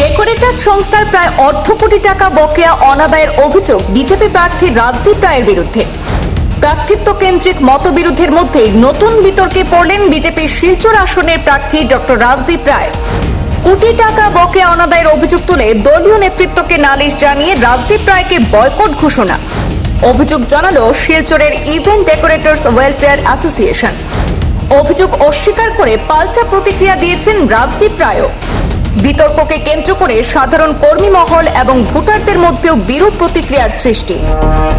Decorator সংস্থার প্রায় অর্ধ কোটি টাকা বকেয়া অনাদায়ের অভিযোগ বিজেপি প্রার্থী রাজদীপ রায়ের বিরুদ্ধে। প্রার্থিত্ব কেন্দ্রিক মতবিরোধের মধ্যে নতুন বিতর্কে পড়লেন বিজেপির শিলচর আসনের প্রার্থী ডক্টর রাজদীপ রায়। কোটি টাকা বকেয়া অনাদায়ের অভিযোগ তুলে দলীয় নেতৃত্বকে নালিশ জানিয়ে রাজদীপ রায়কে বয়কট ঘোষণা। অভিযোগ জানালো শিলচরের ইভেন্ট ডেকোরেটরস ওয়েলফেয়ার অ্যাসোসিয়েশন। অভিযোগ অস্বীকার করে পাল্টা প্রতিক্রিয়া দিয়েছেন রাজদীপ রায়ও। বিতর্ককে কেন্দ্র করে সাধারণ কর্মী মহল এবং ভোটারদের মধ্যেও বিরূপ প্রতিক্রিয়ার সৃষ্টি।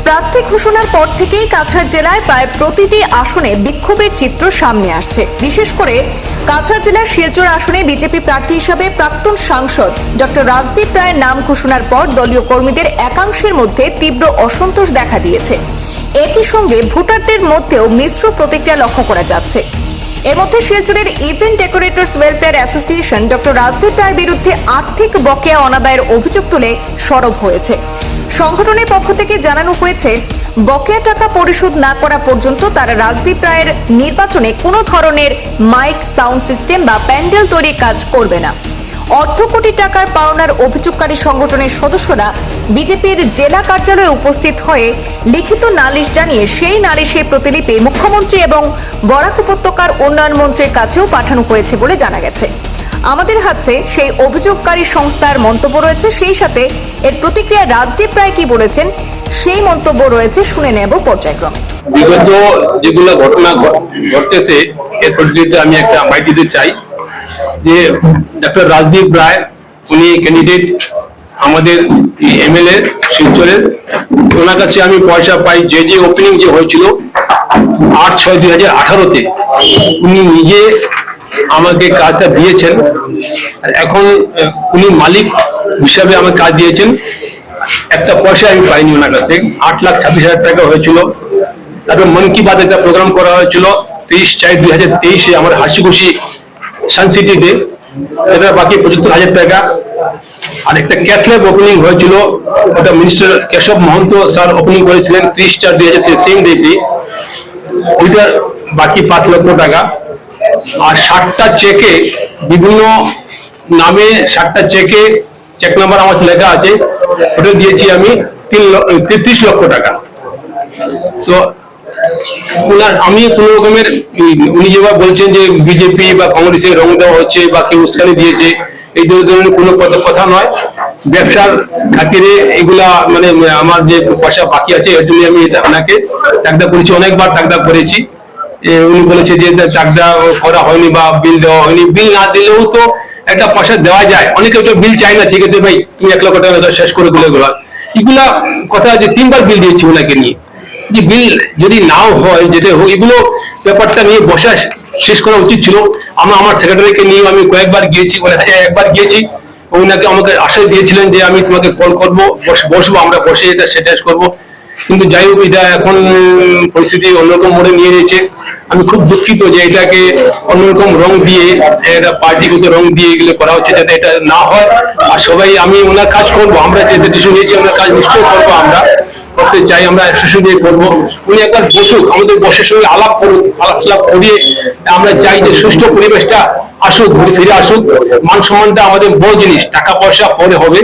প্রার্থী ঘোষণার পর থেকেই কাছাড় জেলায় প্রায় প্রতিটি আসনে বিক্ষোভের চিত্র সামনে আসছে। বিশেষ করে কাছাড় জেলার শিলচর আসনে বিজেপি প্রার্থী হিসেবে প্রাক্তন সাংসদ ডক্টর রাজদীপ রায়ের নাম ঘোষণার পর দলীয় কর্মীদের একাংশের মধ্যে তীব্র অসন্তোষ দেখা দিয়েছে। একই সঙ্গে ভোটারদের মধ্যেও মিশ্র প্রতিক্রিয়া লক্ষ্য করা যাচ্ছে। এর মধ্যে শিলচরের event decorators welfare association doctor Rajdeep রায়ের বিরুদ্ধে আর্থিক বকেয়া অনাদায়ের অভিযোগ তুলে সরব হয়েছে। সংগঠনের পক্ষ থেকে জানানো হয়েছে, বকেয়া টাকা পরিশোধ না করা পর্যন্ত তারা রাজদীপ রায়ের নির্বাচনে কোনো ধরনের মাইক, সাউন্ড সিস্টেম বা প্যান্ডেল তৈরির কাজ করবে না। অর্ধ কোটি টাকার পাওনার অভিযোগকারী সংগঠনের সদস্যরা বিজেপির জেলা কার্যালয়ে উপস্থিত হয়ে লিখিত নালিশ জানিয়ে সেই নালিশের প্রতিলিপি মুখ্যমন্ত্রী এবং বরাক উপত্যকার উন্নয়ন মন্ত্রীর কাছেও পাঠানো হয়েছে বলে জানা গেছে। আমাদের হাতে সেই অভিযোগকারী সংস্থার মন্তব্য রয়েছে, সেই সাথে এর প্রতিক্রিয়া রাজদীপ রায় কি বলেছেন সেই মন্তব্য রয়েছে, শুনে নেব পর্যায়ক্রমে। বিগত যেগুলো ঘটনা ঘটতেছে এর প্রতিক্রিয়াতে আমি একটা মাইক দিতে চাই যে ডক্টর রাজদীপ রায় উনি ক্যান্ডিডেট আমাদের এমএলএ শিলচরের। ওনার কাছে আমি পয়সা পাই যে ওপেনিং যে হয়েছিল 8/6/2018-তে উনি নিজে আমাকে কাজটা দিয়েছেন। এখন উনি মালিক হিসাবে আমাকে কাজ দিয়েছেন। একটা পয়সা আমি পাইনি ওনার কাছ থেকে। 8,26,000 টাকা হয়েছিল। তারপর মন কি বাত একটা প্রোগ্রাম করা হয়েছিল 30/4/2023-এ আমার হাসি খুশি সানসিটিতে, এটা বাকি 75,000 টাকা। আর একটা ক্যাথল্যাব ওপেনিং হয়েছিল, ওটা minister Keshab Mahanta sir opening করেছিলেন 30/4/2023 সেম ডেটে, ওইটার বাকি 5 লক্ষ টাকা। আর 60টা চেকে বিভিন্ন নামে 60টা চেকে চেক নাম্বার আমার লেখা আছে, ওটা দিয়েছি আমি 33 লক্ষ টাকা। তো আমি কোন রকমের, উনি যেভাবে বলছেন যে বিজেপি বা কংগ্রেসের রং দেওয়া হচ্ছে বা কেউ উস্কানি দিয়েছে, এই ধরনের কোনো কথা নয়। ব্যবসার খাতিরে এগুলা মানে আমার যে পয়সা বাকি আছে এর জন্য আমি ওনাকে তাগদা করেছি, অনেকবার তাগদা করেছি। উনি বলেছে যে তাগদা করা হয়নি বা বিল দেওয়া হয়নি। বিল না দিলেও তো একটা পয়সা দেওয়া যায়। অনেকে তো বিল চাই না, ঠিক আছে ভাই তুমি 1 লক্ষ টাকা শেষ করে দিলে এগুলা কথা যে 3বার বিল দিয়েছি ওনাকে নিয়ে। যে বিল যদি নাও হয় যেতে হোক, এগুলো ব্যাপারটা নিয়ে বসা শেষ করা উচিত ছিল। আমার সেক্রেটারিকে নিয়ে আমি কয়েকবার গিয়েছি, একবার গিয়েছি, ওনাকে আমাকে আশ্বাস দিয়েছিলেন যে আমি তোমাকে কল করবো, বসবো, আমরা বসে এটা সেটেল করবো। কিন্তু যাই হোক, এটা এখন পরিস্থিতি অন্যরকম মোড়ে নিয়ে নিয়েছে। আমি খুব দুঃখিত যে এটাকে অন্যরকম রং দিয়ে, এটা পার্টিগত রং দিয়ে এগুলো করা হচ্ছে, যাতে এটা না হয়। আর সবাই, আমি ওনার কাজ করবো, আমরা যে ডিসিশন নিয়েছি ওনার কাজ নিশ্চয় করবো, আমরা করতে চাই, আমরা অ্যাসোসিয়েশন দিয়ে করবো। উনি একবার বসুক, আমাদের বসের সঙ্গে আলাপ করুক, আলাপ করিয়ে আমরা চাই যে সুষ্ঠু পরিবেশটা আসুক, ঘুরে ফিরে আসুক। মান সম্মানটা আমাদের বড় জিনিস, টাকা পয়সা পরে হবে।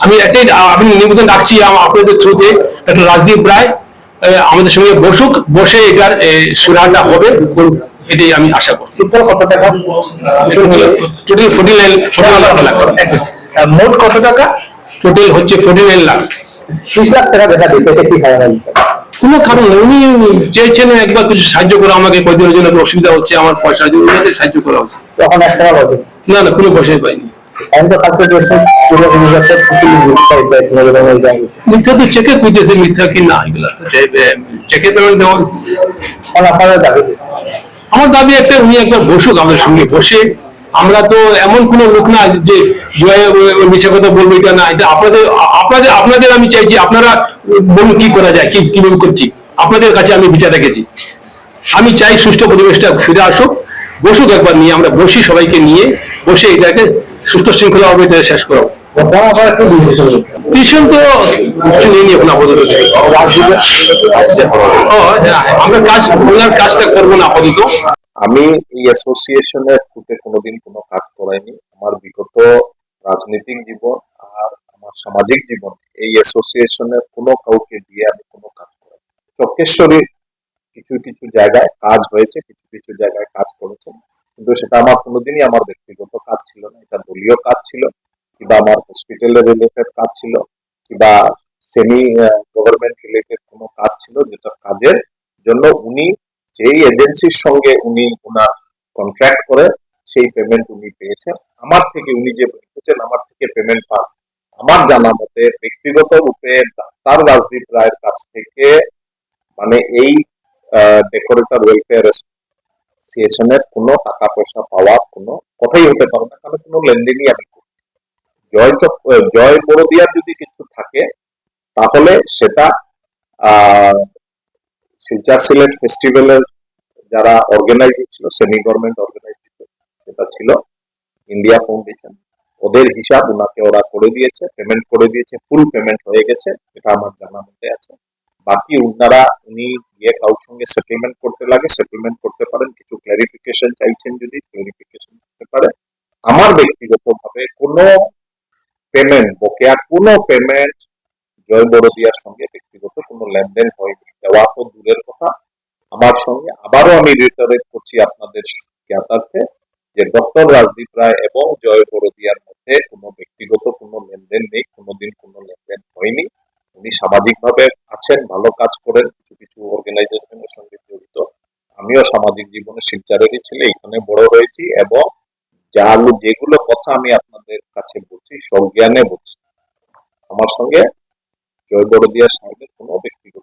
আমি এটাই আমি নিবেদন রাখছি আপনাদের থ্রুতে, ডক্টর রাজদীপ রায় আমাদের সঙ্গে বসুক, বসে এটার সুরাহা হবে, এটাই আমি আশা করছি। কত টাকা? টোটাল 49 লাখ। মোট কত টাকা? টোটাল হচ্ছে 49 লাখ। 30 লাখ টাকা দেখা দিচ্ছে, এটা কি হয়? কোনো কারণ নেই, উনি চেয়েছেন একবার কিছু সাহায্য করে আমাকে, কয়েকদিনের জন্য অসুবিধা হচ্ছে আমার পয়সার জন্য, সাহায্য করা হচ্ছে। তখন 1 টাকা পাবে না, কোনো পয়সাই পাইনি। মিথ্যা তো চেকে খুঁজতেছে, মিথ্যা কি না এগুলা তো চেকে পেমেন্ট দেওয়া হয়েছে। আমার দাবি একটা, উনি একবার বসুক আমাদের সঙ্গে, বসে আমরা তো এমন কোন লোক না যে মিশা কথা বলবো, এটা না। এটা আপনাদের আমি চাইছি, আপনারা বলুন কি করা যায়, কিভাবে করছি। আপনাদের কাছে আমি বিচার রেখেছি। আমি চাই সুষ্ঠু পরিবেশটা ফিরে আসুক, বসুক একবার নিয়ে, আমরা বসি সবাইকে নিয়ে, বসে এটাকে সুস্থ শৃঙ্খলা হবে, এটা শেষ করা। ডিসিশন তো নিয়ে এখন আপাতত আমরা ওনার কাজটা করবো না আপাতত। আমি এই অ্যাসোসিয়েশনের থ্রুতে কোনোদিন কোনো কাজ করাইনি। আমার বিগত রাজনৈতিক জীবন আর আমার সামাজিক জীবন এই অ্যাসোসিয়েশনের কোনো কাউকে দিয়ে আমি কোনো কাজ করি না। চক্রেশ্বরী কিছু কিছু জায়গায় কাজ হয়েছে, কিছু কিছু জায়গায় কাজ করেছেন, কিন্তু সেটা আমার কোনোদিনই আমার ব্যক্তিগত কাজ ছিল না, এটা দলীয় কাজ ছিল, কিংবা আমার হসপিটালের রিলেটেড কাজ ছিল, কিংবা সেমি গভর্নমেন্ট রিলেটেড কোনো কাজ ছিল, যেটা কাজের জন্য উনি যেই এজেন্সির সঙ্গে উনি ওনার কন্ট্রাক্ট করে সেই পেমেন্ট উনি পেয়েছেন আমার থেকে। উনি যে বলেছেন আমার থেকে পেমেন্ট পান, আমার জানা মতে ব্যক্তিগত রূপে ডাক্তার রাজদীপ রায়ের কাছ থেকে মানে এই ডেকোরেটর ওয়েলফেয়ার অ্যাসোসিয়েশনের কোনো টাকা পয়সা পাওয়ার কোনো কথাই হতে পারে না, কারণ কোনো লেনদেনই আমি করি না। জয় বড়দিয়ার যদি কিছু থাকে তাহলে সেটা শিলচর সিলেট ফেস্টিভ্যালের যারা অর্গানাইজিং ছিল, সেমি গভর্নমেন্ট অর্গানাইজেশন যেটা ছিল ইন্ডিয়া ফাউন্ডেশন, ওদের হিসাব ওনাকে ওরা করে দিয়েছে, পেমেন্ট করে দিয়েছে, ফুল পেমেন্ট হয়ে গেছে, এটা আমার জানা মতে আছে। বাকি উনারা উনি গিয়ে কারোর সঙ্গে সেটেলমেন্ট করতে লাগে সেটেলমেন্ট করতে পারেন, কিছু ক্লারিফিকেশন চাইছেন যদি ক্লারিফিকেশন করতে পারে। আমার ব্যক্তিগতভাবে কোনো পেমেন্ট, বকেয়া কোনো পেমেন্ট জয় বড়দিয়ার সঙ্গে ব্যক্তিগত কোনো লেনদেন হয়নি, দেওয়া তো দূরের কথা। আমার সঙ্গে আবারও আমি রিটারেট করছি আপনাদের জ্ঞাতার্থে যে ডক্টর রাজদীপ রায় এবং জয় বড়দিয়ার মধ্যে কোনো ব্যক্তিগত কোনো লেনদেন নেই, কোনোদিন কোনো লেনদেন হয়নি। উনি সামাজিকভাবে আছেন, ভালো কাজ করেন, কিছু কিছু অর্গানাইজেশনের সঙ্গে জড়িত। আমিও সামাজিক জীবনে শিলচরেরই ছেলে, এখানে বড় হয়েছি, এবং যেগুলো কথা আমি আপনাদের কাছে বলছি সজ্ঞানে বলছি। আমার সঙ্গে জয় বড়দিয়া সাহেবের কোনো ব্যক্তিগত